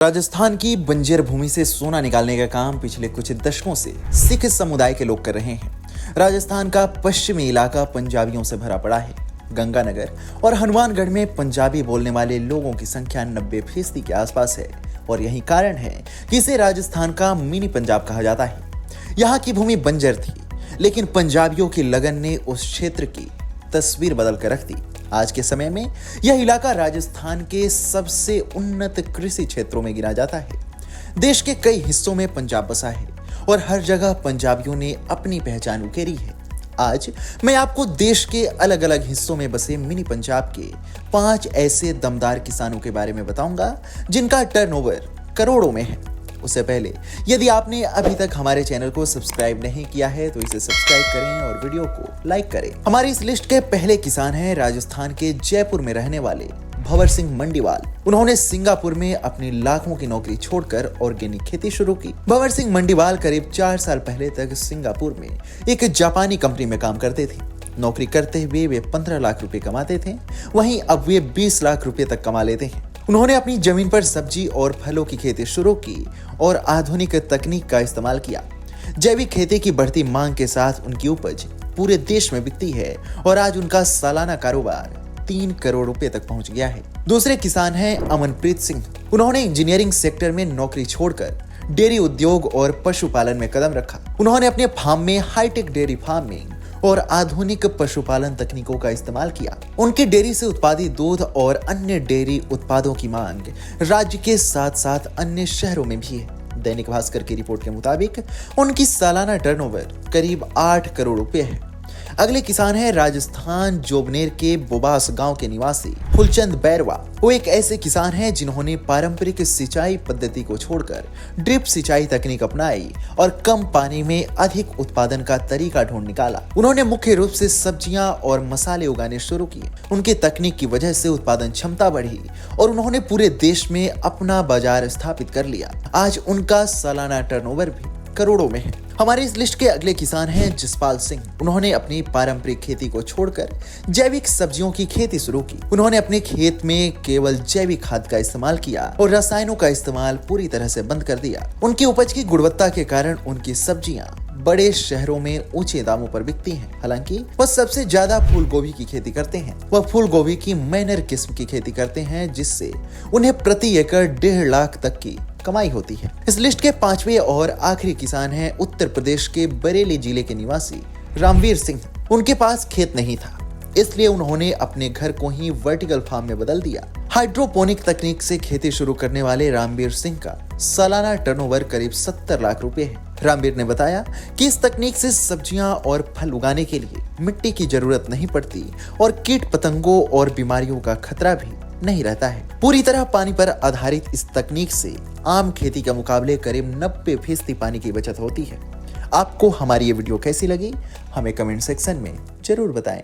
राजस्थान की बंजर भूमि से सोना निकालने का काम पिछले कुछ दशकों से सिख समुदाय के लोग कर रहे हैं। राजस्थान का पश्चिमी इलाका पंजाबियों से भरा पड़ा है। गंगानगर और हनुमानगढ़ में पंजाबी बोलने वाले लोगों की संख्या 90% के आसपास है और यही कारण है कि इसे राजस्थान का मिनी पंजाब कहा जाता है। यहाँ की भूमि बंजर थी, लेकिन पंजाबियों की लगन ने उस क्षेत्र की तस्वीर बदल कर रख दी। आज के समय में यह इलाका राजस्थान के सबसे उन्नत कृषि क्षेत्रों में गिना जाता है। देश के कई हिस्सों में पंजाब बसा है और हर जगह पंजाबियों ने अपनी पहचान उकेरी है। आज मैं आपको देश के अलग अलग हिस्सों में बसे मिनी पंजाब के 5 ऐसे दमदार किसानों के बारे में बताऊंगा जिनका टर्नओवर करोड़ों में है। उससे पहले यदि आपने अभी तक हमारे चैनल को सब्सक्राइब नहीं किया है तो इसे सब्सक्राइब करें और वीडियो को लाइक करें। हमारी इस लिस्ट के पहले किसान हैं राजस्थान के जयपुर में रहने वाले भंवर सिंह मंडीवाल। उन्होंने सिंगापुर में अपनी लाखों की नौकरी छोड़कर ऑर्गेनिक खेती शुरू की। भंवर सिंह मंडीवाल करीब 4 साल पहले तक सिंगापुर में एक जापानी कंपनी में काम करते थे। नौकरी करते हुए वे 15 लाख रुपए कमाते थे, वहीं अब वे 20 लाख रुपए तक कमा लेते हैं। उन्होंने अपनी जमीन पर सब्जी और फलों की खेती शुरू की और आधुनिक तकनीक का इस्तेमाल किया। जैविक खेती की बढ़ती मांग के साथ उनकी उपज पूरे देश में बिकती है और आज उनका सालाना कारोबार 3 करोड़ रुपए तक पहुंच गया है। दूसरे किसान हैं अमनप्रीत सिंह। उन्होंने इंजीनियरिंग सेक्टर में नौकरी छोड़कर डेयरी उद्योग और पशुपालन में कदम रखा। उन्होंने अपने फार्म में हाईटेक डेयरी फार्मिंग और आधुनिक पशुपालन तकनीकों का इस्तेमाल किया। उनकी डेयरी से उत्पादित दूध और अन्य डेयरी उत्पादों की मांग राज्य के साथ साथ अन्य शहरों में भी है। दैनिक भास्कर की रिपोर्ट के मुताबिक उनकी सालाना टर्नओवर करीब 8 करोड़ रुपए है। अगले किसान हैं राजस्थान जोबनेर के बोबास गांव के निवासी फुलचंद बैरवा। वो एक ऐसे किसान हैं जिन्होंने पारंपरिक सिंचाई पद्धति को छोड़कर ड्रिप सिंचाई तकनीक अपनाई और कम पानी में अधिक उत्पादन का तरीका ढूंढ निकाला। उन्होंने मुख्य रूप से सब्जियां और मसाले उगाने शुरू किए। उनकी तकनीक की वजह से उत्पादन क्षमता बढ़ी और उन्होंने पूरे देश में अपना बाजार स्थापित कर लिया। आज उनका सालाना टर्नओवर भी करोड़ों में है। हमारे इस लिस्ट के अगले किसान हैं जसपाल सिंह। उन्होंने अपनी पारंपरिक खेती को छोड़कर जैविक सब्जियों की खेती शुरू की। उन्होंने अपने खेत में केवल जैविक खाद का इस्तेमाल किया और रसायनों का इस्तेमाल पूरी तरह से बंद कर दिया। उनकी उपज की गुणवत्ता के कारण उनकी सब्जियां बड़े शहरों में ऊंचे दामों पर बिकती हैं। हालांकि वह सबसे ज्यादा फूल गोभी की खेती करते हैं। वह फूल गोभी की मैनर किस्म की खेती करते हैं जिससे उन्हें प्रति एकड़ 1.5 लाख तक की कमाई होती है। इस लिस्ट के 5वें और आखिरी किसान हैं उत्तर प्रदेश के बरेली जिले के निवासी रामवीर सिंह। उनके पास खेत नहीं था, इसलिए उन्होंने अपने घर को ही वर्टिकल फार्म में बदल दिया। हाइड्रोपोनिक तकनीक से खेती शुरू करने वाले रामवीर सिंह का सालाना टर्नओवर करीब 70 लाख रुपए है। रामवीर ने बताया कि इस तकनीक से सब्जियां और फल उगाने के लिए मिट्टी की जरूरत नहीं पड़ती और कीट पतंगों और बीमारियों का खतरा भी नहीं रहता है। पूरी तरह पानी पर आधारित इस तकनीक से आम खेती के मुकाबले करीब 90% पानी की बचत होती है। आपको हमारी ये वीडियो कैसी लगी हमें कमेंट सेक्शन में जरूर बताएं।